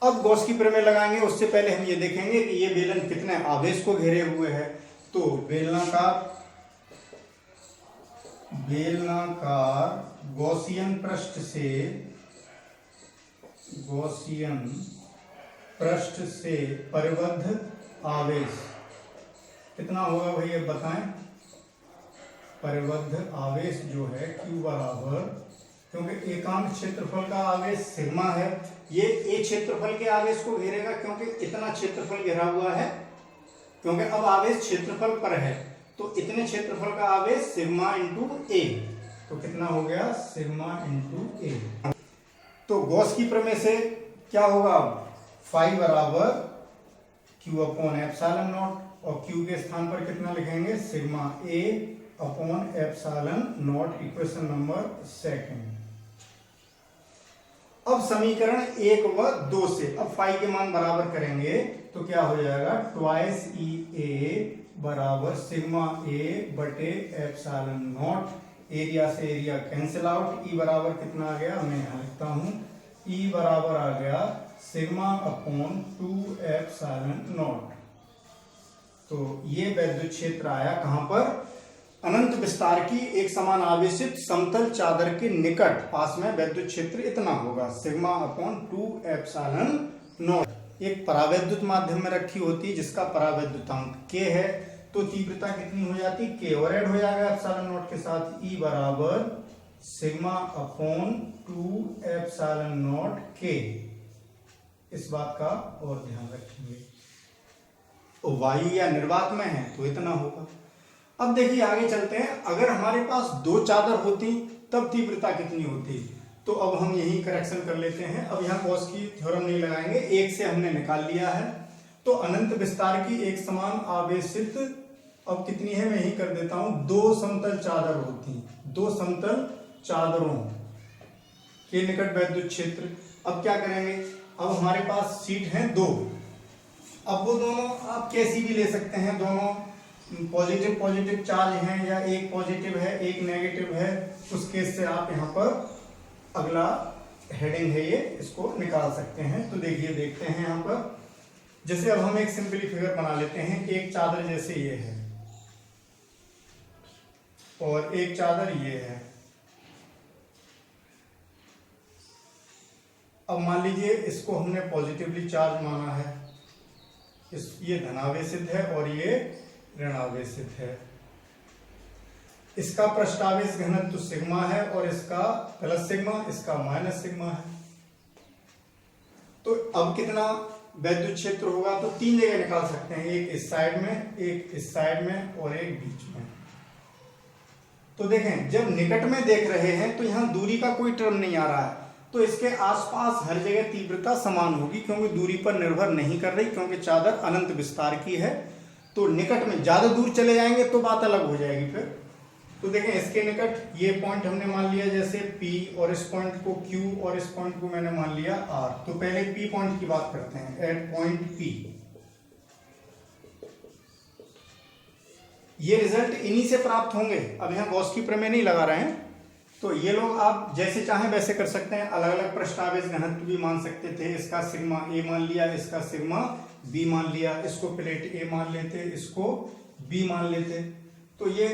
[SPEAKER 1] अब गॉस की प्रमेय लगाएंगे, उससे पहले हम ये देखेंगे कि ये बेलन कितने आवेश को घेरे हुए है। तो बेलनाकार गॉसियन पृष्ठ से परिबद्ध आवेश कितना होगा भैया बताएं। परिबद्ध आवेश जो है Q बराबर, क्योंकि एकांक क्षेत्रफल का आवेश सिग्मा है, ये ए क्षेत्रफल के आवेश को घेरेगा, क्योंकि इतना क्षेत्रफल घेरा हुआ है, क्योंकि अब आवेश क्षेत्रफल पर है, तो इतने क्षेत्रफल का आवेश सिग्मा इंटू ए, तो कितना हो गया सिग्मा इंटू ए। तो गॉस की प्रमेय से क्या होगा, फाई बराबर Q अपॉन एप्सिलॉन नॉट, और Q के स्थान पर कितना लिखेंगे, sigma A upon epsilon not, equation number second. अब समीकरण 1 व 2 से अब फाई के मान बराबर करेंगे तो क्या हो जाएगा, ट्वाइस EA बराबर सिग्मा ए बटे एप्सिलॉन नॉट, एरिया से एरिया कैंसिल आउट, E बराबर कितना आ गया, मैं यहाँ लिखता हूँ, E बराबर आ गया सिग्मा अपॉन 2 एप्सिलॉन नॉट। तो ये वैद्युत क्षेत्र आया कहां पर, अनंत विस्तार की एक समान आवेशित समतल चादर के निकट, पास में वैद्युत क्षेत्र इतना होगा, सिग्मा अपॉन 2 एप्सिलॉन नॉट। एक परावैद्युत माध्यम में रखी होती है जिसका परावैद्युतांक K है, तो तीव्रता कितनी हो जाती, K, और ऐड हो जाएगा एप्सिलॉन नॉट के साथ, E बराबर sigma upon 2 epsilon not K। इस बात का और ध्यान रखेंगे, वायु या निर्वात में है तो इतना होगा। अब देखिए आगे चलते हैं, अगर हमारे पास 2 चादर होती तब तीव्रता कितनी होती, तो अब हम यही करेक्शन कर लेते हैं। अब यहाँ गॉस की थ्योरम नहीं लगाएंगे, 1 से हमने निकाल लिया है, तो अनंत विस्तार की एक समान आवेशित, अब कितनी है मैं यही कर देता हूं, 2 समतल चादर होती, 2 समतल चादरों के निकट वैद्युत क्षेत्र। अब क्या करेंगे, अब हमारे पास शीट हैं 2। अब वो दोनों आप कैसी भी ले सकते हैं, दोनों पॉजिटिव पॉजिटिव चार्ज हैं या एक पॉजिटिव है एक नेगेटिव है, उस केस से आप यहाँ पर अगला हेडिंग है ये इसको निकाल सकते हैं। तो देखिए देखते हैं यहाँ पर, जैसे अब हम एक सिंपली फिगर बना लेते हैं। एक चादर जैसे ये है और एक चादर ये है। अब मान लीजिए इसको हमने पॉजिटिवली चार्ज माना है, ये धनावेशित है और ये ऋणावेशित है। इसका पृष्ठावेश घनत्व सिग्मा है और इसका प्लस सिग्मा, इसका माइनस सिग्मा है। तो अब कितना वैद्युत क्षेत्र होगा, तो 3 जगह निकाल सकते हैं, एक इस साइड में, एक इस साइड में और एक बीच में। तो देखें जब निकट में देख रहे हैं तो यहां दूरी का कोई टर्म नहीं आ रहा है, तो इसके आसपास हर जगह तीव्रता समान होगी, क्योंकि दूरी पर निर्भर नहीं कर रही, क्योंकि चादर अनंत विस्तार की है। तो निकट में ज्यादा दूर चले जाएंगे तो बात अलग हो जाएगी फिर। तो देखें इसके निकट ये पॉइंट हमने मान लिया जैसे P, और इस पॉइंट को Q और इस पॉइंट को मैंने मान लिया R। तो पहले P पॉइंट की बात करते हैं, एट पॉइंट P। ये रिजल्ट इन्हीं से प्राप्त होंगे। अब यहाँ गॉस की प्रमेय नहीं लगा रहे हैं, तो ये लोग आप जैसे चाहें वैसे कर सकते हैं। अलग अलग पृष्ठावेश घनत्व भी मान सकते थे। इसका सिग्मा A मान लिया, इसका सिग्मा B मान लिया, इसको प्लेट A मान लेते, इसको B मान लेते। तो ये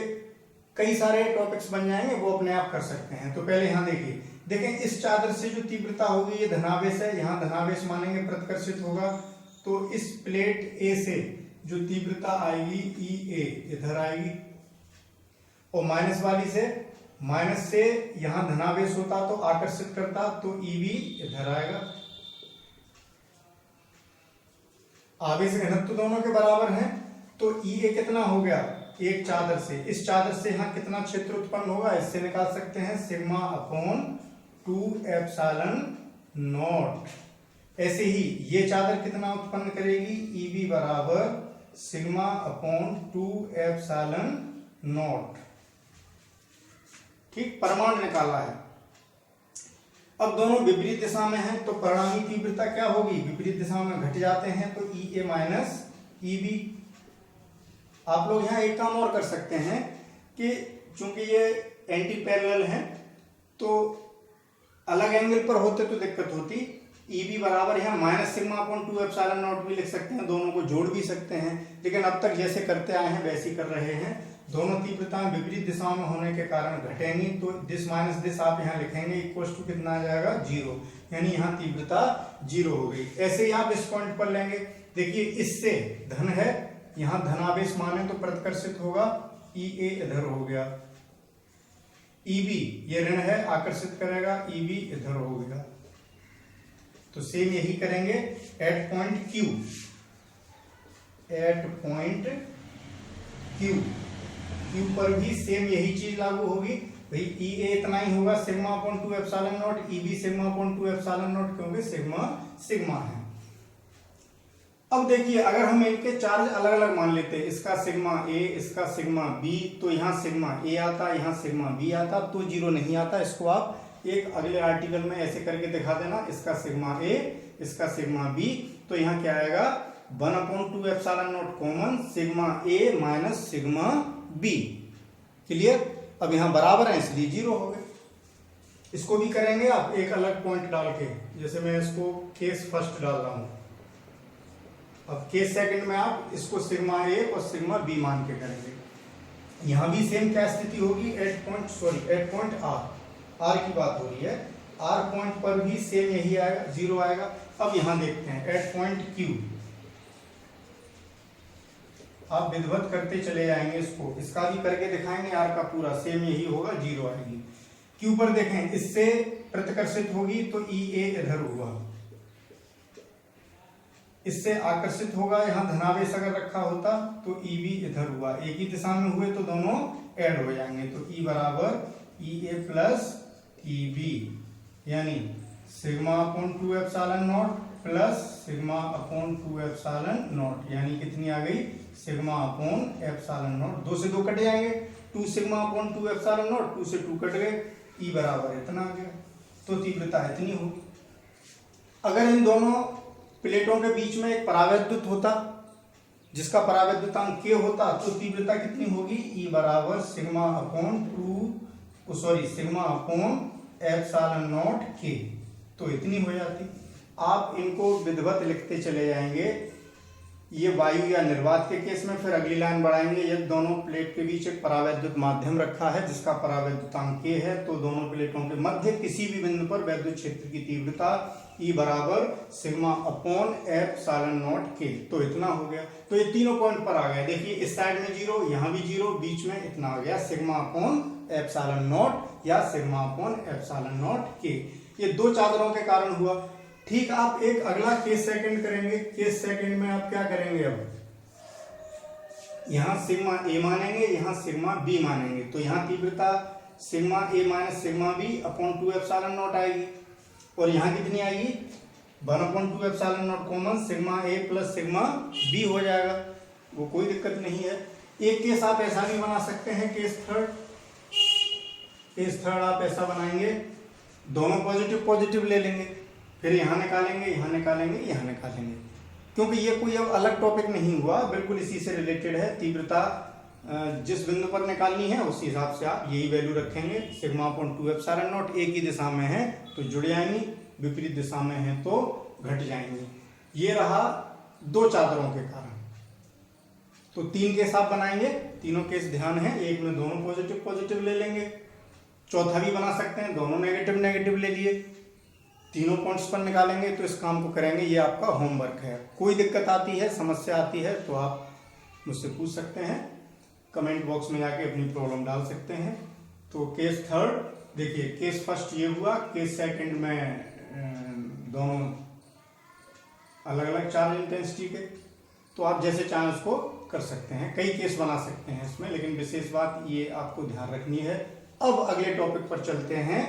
[SPEAKER 1] कई सारे टॉपिक्स बन जाएंगे, वो अपने आप कर सकते हैं। तो पहले यहाँ देखिए, देखें इस चादर से जो तीव्रता होगी ये धनावेश है, यहाँ धनावेश मानेंगे, प्रतिकर्षित होगा। तो इस प्लेट A से जो तीव्रता आएगी EA इधर आएगी, और माइनस वाली से, माइनस से यहां धनावेश होता तो आकर्षित करता, तो EB इधर आएगा। आवेश घनत्व दोनों के बराबर हैं, तो EA कितना हो गया, एक चादर से, इस चादर से यहां कितना क्षेत्र उत्पन्न होगा, इससे निकाल सकते हैं, सिग्मा अपॉन 2 एप्सिलॉन नॉट। ऐसे ही ये चादर कितना उत्पन्न करेगी, EB बराबर सिग्मा अपॉन 2 एप्सिलॉन नॉट। ठीक, परिमाण निकाला है। अब दोनों विपरीत दिशा में हैं, तो परिणामी तीव्रता क्या होगी, विपरीत दिशा में घट जाते हैं, तो EA माइनस EB। आप लोग यहाँ एक काम और कर सकते हैं कि चूंकि ये एंटी पैरेलल हैं, तो अलग एंगल पर होते तो दिक्कत होती। EB बराबर यहाँ minus sigma upon 2 epsilon not भी लिख सकते हैं, दोनों को जोड़ भी सकते हैं, लेकिन अब तक जैसे करते आए हैं वैसे ही कर रहे हैं। दोनों तीव्रताएं विपरीत दिशाओं में होने के कारण घटेंगी, तो दिस माइनस दिस आप यहाँ लिखेंगे, इक्वल टू कितना आ जाएगा, 0, यानी यहाँ तीव्रता 0 हो गई। ऐसे ही आप इस पॉइंट पर लेंगे, देखिए इससे धन है, यहाँ धनावेश माने तो प्रतिकर्षित होगा, EA इधर हो गया, EB ये ऋण है, आकर्षित करेगा, EB इधर हो गया। तो सेम यही करेंगे at point Q, at point Q पर भी सेम यही चीज लागू होगी। भाई EA इतना ही होगा, sigma upon 2 epsilon not, EB sigma upon 2 epsilon not, क्योंकि सिग्मा सिग्मा है। अब देखिए अगर हम इनके चार्ज अलग अलग मान लेते, इसका सिग्मा A, इसका सिग्मा B, तो यहाँ सिग्मा A आता, यहाँ सिग्मा B आता, तो 0 नहीं आता। इसको आप एक अगले आर्टिकल में ऐसे करके दिखा देना, इसका सिग्मा A, इसका सिग्मा B, तो यहाँ क्या आएगा, 1/2 epsilon not common, sigma A minus sigma B। Clear, अब यहाँ बराबर है इसलिए 0 हो गए। इसको भी करेंगे आप एक अलग पॉइंट डाल के, जैसे मैं इसको केस फर्स्ट डाल रहा हूँ, अब केस सेकंड में आप इसको सिग्मा A और सिग्मा B मान के करेंगे। यहाँ भी सेम क्या स्थिति होगी, एट पॉइंट R की बात हो रही है, R पॉइंट पर भी सेम यही आएगा, 0 आएगा। अब यहाँ देखते हैं एट पॉइंट Q, आप विधिवत करते चले जाएंगे, इसका भी करके दिखाएंगे, R का पूरा सेम यही होगा, 0 आएगी। Q पर देखें, इससे प्रतिकर्षित होगी तो EA इधर हुआ, इससे आकर्षित होगा, यहाँ धनावेश अगर रखा होता तो EB इधर हुआ, एक ही दिशा में हुए तो दोनों ऐड हो जाएंगे, तो E बराबर EA प्लस EB, यानी sigma upon 2 epsilon naught plus sigma upon 2 epsilon naught, यानी कितनी आ गई, सिग्मा अपॉन एप्सिलॉन नॉट। 2 से 2 कट जाएंगे, 2 सिग्मा अपॉन 2 एप्सिलॉन नॉट, 2 से 2 कट गए, E बराबर इतना आ गया। तो तीव्रता इतनी होगी। अगर इन दोनों प्लेटों के बीच में एक परावैद्युत होता जिसका परावैद्युतांक K होता तो तीव्रता कितनी होगी, E बराबर sigma upon epsilon not K, तो इतनी हो जाती। आप इनको विधिवत लिखते चले जाएंगे, ये वायु या निर्वात के केस में, फिर अगली लाइन बढ़ाएंगे। यदि दोनों प्लेट के बीच एक परावैद्युत माध्यम रखा है जिसका परावैद्युतांक K है, तो दोनों प्लेटों के मध्य किसी भी बिंदु पर वैद्युत क्षेत्र की तीव्रता E बराबर sigma upon epsilon not K, तो इतना हो गया। तो ये तीनों पॉइंट पर आ गया। देखिए इस साइड में 0, यहाँ भी 0, बीच में इतना आ गया सिग्मा अपॉन एप्सिलॉन नॉट या sigma upon epsilon not K। ये दो चादरों के कारण हुआ। ठीक, आप एक अगला केस सेकंड करेंगे। केस सेकंड में आप क्या करेंगे, अब यहाँ सिग्मा A मानेंगे, यहाँ सिग्मा B मानेंगे, तो यहाँ तीव्रता sigma A minus sigma B upon 2 epsilon not आएगी। और यहाँ कितनी आएगी, 1/2 epsilon not common, sigma A plus sigma B हो जाएगा, वो कोई दिक्कत नहीं है। एक केस आप ऐसा नहीं बना सकते हैं, केस थर्ड आप ऐसा बनाएंगे, दोनों पॉजिटिव पॉजिटिव ले लेंगे, फिर यहाँ निकालेंगे, यहाँ निकालेंगे, यहाँ निकालेंगे, क्योंकि ये कोई अब अलग टॉपिक नहीं हुआ, बिल्कुल इसी से रिलेटेड है। तीव्रता जिस बिंदु पर निकालनी है उसी हिसाब से आप यही वैल्यू रखेंगे। सिग्मा अपॉन 2 एप्सिलॉन नॉट एक ही दिशा में है तो जुड़ जाएंगी, विपरीत दिशा में है तो घट जाएंगी। ये रहा दो चादरों के कारण। तो 3 केस आप बनाएंगे, तीनों केस ध्यान है, एक में दोनों पॉजिटिव पॉजिटिव ले लेंगे, चौथा भी बना सकते हैं, दोनों नेगेटिव नेगेटिव ले लिए, तीनों पॉइंट्स पर निकालेंगे। तो इस काम को करेंगे, ये आपका होमवर्क है। कोई दिक्कत आती है, समस्या आती है तो आप मुझसे पूछ सकते हैं, कमेंट बॉक्स में जाके अपनी प्रॉब्लम डाल सकते हैं। तो केस थर्ड देखिए, केस फर्स्ट ये हुआ, केस सेकंड में दोनों अलग अलग चार्ज इंटेंसिटी के, तो आप जैसे चाहें उसको कर सकते हैं, कई केस बना सकते हैं इसमें, लेकिन विशेष बात ये आपको ध्यान रखनी है। अब अगले टॉपिक पर चलते हैं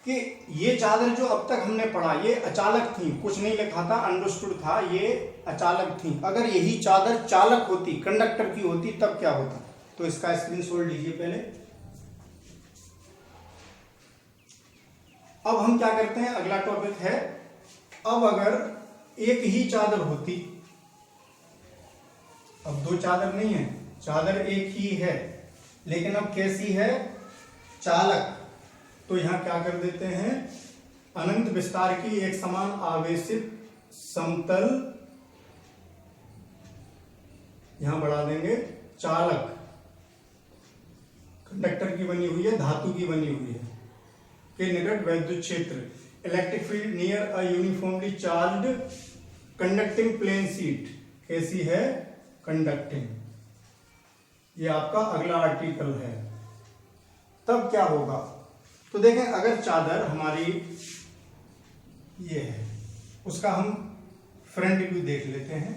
[SPEAKER 1] कि ये चादर जो अब तक हमने पढ़ा ये अचालक थी, कुछ नहीं लिखा था, अंडरस्टूड था, ये अचालक थी। अगर यही चादर चालक होती, कंडक्टर की होती, तब क्या होता? तो इसका स्क्रीनशॉट लीजिए पहले। अब हम क्या करते हैं, अगला टॉपिक है, अब अगर एक ही चादर होती, अब दो चादर नहीं है, चादर एक ही है, लेकिन अब कैसी है, चालक। तो यहां क्या कर देते हैं, अनंत विस्तार की एक समान आवेशित समतल, यहां बढ़ा देंगे, चालक कंडक्टर की बनी हुई है, धातु की बनी हुई है, के निकट वैद्युत क्षेत्र, electric field near a uniformly charged conducting plane sheet, कैसी है, कंडक्टिंग। ये आपका अगला आर्टिकल है। तब क्या होगा, तो देखें, अगर चादर हमारी ये है, उसका हम फ्रंट व्यू देख लेते हैं।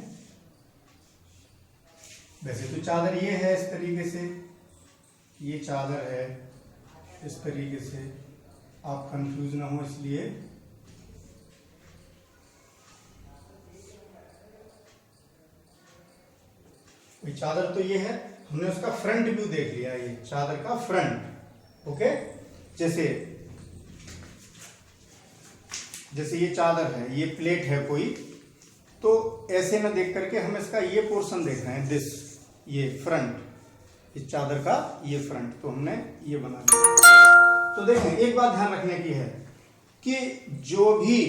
[SPEAKER 1] वैसे तो चादर ये है इस तरीके से, ये चादर है इस तरीके से, आप कंफ्यूज ना हो इसलिए। ये चादर तो ये है, हमने उसका फ्रंट व्यू देख लिया, ये चादर का फ्रंट, ओके। जैसे ये चादर है, ये प्लेट है कोई, तो ऐसे में देख करके हम इसका ये पोर्शन देख रहे हैं, दिस, ये फ्रंट, इस चादर का ये फ्रंट, तो हमने ये बना लिया। तो देखें, एक बात ध्यान रखने की है कि जो भी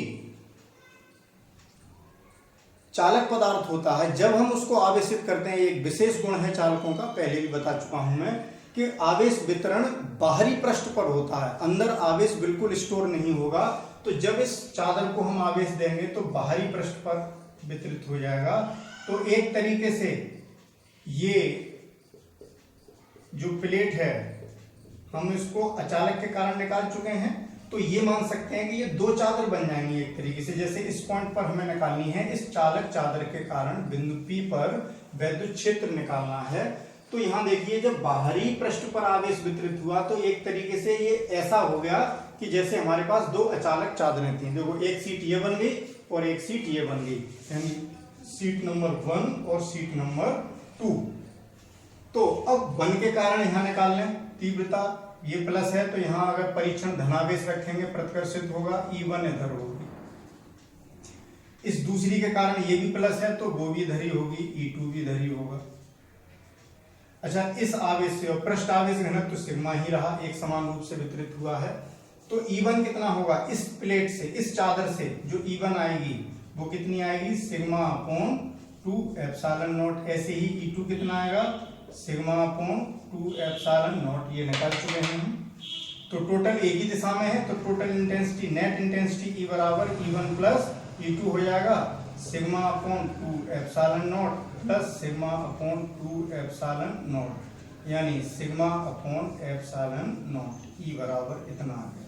[SPEAKER 1] चालक पदार्थ होता है, जब हम उसको आवेशित करते हैं, एक विशेष गुण है चालकों का, पहले भी बता चुका हूं मैं, कि आवेश वितरण बाहरी पृष्ठ पर होता है, अंदर आवेश बिल्कुल स्टोर नहीं होगा। तो जब इस चादर को हम आवेश देंगे तो बाहरी पृष्ठ पर वितरित हो जाएगा। तो एक तरीके से ये जो प्लेट है, हम इसको अचालक के कारण निकाल चुके हैं, तो ये मान सकते हैं कि ये दो चादर बन जाएंगी एक तरीके से। जैसे इस पॉइंट पर हमें निकालनी है, इस चालक चादर के कारण बिंदु P पर वैद्युत क्षेत्र निकालना है। तो यहां देखिए, जब बाहरी पृष्ठ पर आवेश वितरित हुआ तो एक तरीके से ये ऐसा हो गया कि जैसे हमारे पास दो अचालक चादरें थी। देखो, एक सीट ये बन गई और एक सीट ये बन गई, यानी सीट नंबर 1 और सीट नंबर 2। तो अब बन के कारण यहां निकाल लें तीव्रता, ये प्लस है तो यहाँ अगर परीक्षण धनावेश रखेंगे प्रतिकर्षित होगा, E1 इधर होगी। इस दूसरी के कारण ये भी प्लस है तो वो भी इधर ही होगी, E2 भी इधर ही होगा। अच्छा, इस आवेश से और पृष्ठ आवेश घनत्व तो सिग्मा ही रहा, एक समान रूप से वितरित हुआ है। तो E1 कितना होगा, इस प्लेट से, इस चादर से जो E1 आएगी वो कितनी आएगी, सिग्मा अपॉन 2 एप्सिलॉन नॉट। ऐसे ही E2 कितना आएगा, सिग्मा अपॉन 2 एप्सिलॉन नॉट। ये निकाल चुके हैं हम। तो टोटल एक ही दिशा में है तो total intensity, net intensity E बराबर E1 प्लस E2 हो जाएगा, sigma upon 2 epsilon naught plus sigma upon 2 epsilon naught, यानी sigma upon epsilon naught. E बराबर इतना आ गया।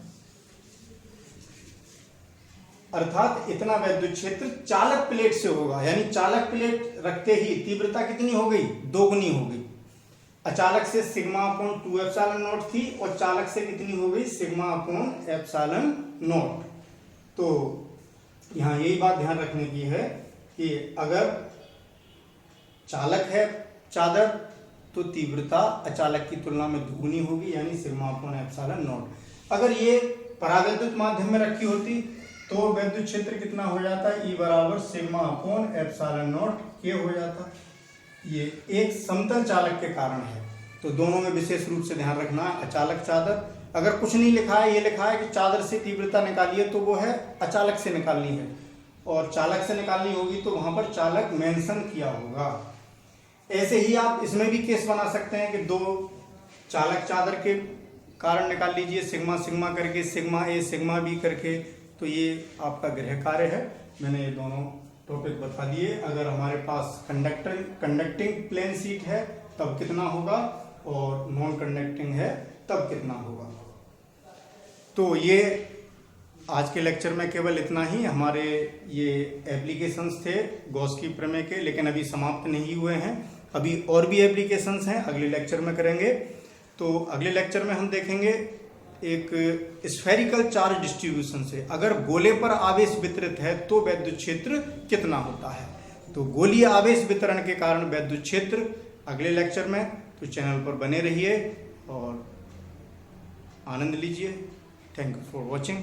[SPEAKER 1] अर्थात इतना वैद्युत क्षेत्र चालक प्लेट से होगा, यानी चालक प्लेट रखते ही तीव्रता कितनी हो गई, दोगुनी हो गई। अचालक से सिग्मा अपॉन 2 एप्सिलॉन नॉट थी और चालक से कितनी हो गई, सिग्मा अपॉन एप्सिलॉन नॉट। तो यहाँ यही बात ध्यान रखने की है कि अगर चालक है चादर तो तीव्रता अचालक की तुलना में दुगुनी होगी, यानी सिग्मा अपॉन एप्सिलॉन नॉट। अगर ये परावैद्युत माध्यम में रखी होती तो वैद्युत क्षेत्र कितना हो जाता है, E बराबर सिग्मा अपॉन एप्सिलॉन नॉट के हो जाता। ये एक समतल चालक के कारण है, तो दोनों में विशेष रूप से ध्यान रखना। अचालक चादर, अगर कुछ नहीं लिखा है, ये लिखा है कि चादर से तीव्रता निकालिए तो वो है अचालक से निकालनी है, और चालक से निकालनी होगी तो वहां पर चालक मेंशन किया होगा। ऐसे ही आप इसमें भी केस बना सकते हैं कि दो चालक चादर के कारण निकाल लीजिए, सिग्मा सिग्मा करके, सिग्मा ए सिग्मा बी करके। तो ये आपका गृह कार्य है। मैंने ये दोनों टॉपिक बता दिए। अगर हमारे पास कंडक्टिंग प्लेन शीट है तब कितना होगा, और नॉन कंडक्टिंग है तब कितना होगा। तो ये आज के लेक्चर में केवल इतना ही। हमारे ये एप्लीकेशंस थे गॉस की प्रमेय के, लेकिन अभी समाप्त नहीं हुए हैं। अभी और भी एप्लीकेशंस हैं, अगले लेक्चर में करेंगे। तो अगले लेक्चर में हम देखेंगे एक स्फेरिकल चार्ज डिस्ट्रीब्यूशन से अगर गोले पर आवेश वितरित है तो वैद्युत क्षेत्र कितना होता है। तो गोलीय आवेश वितरण के कारण वैद्युत क्षेत्र अगले लेक्चर में। तो चैनल पर बने रहिए और आनंद लीजिए। Thank you for watching.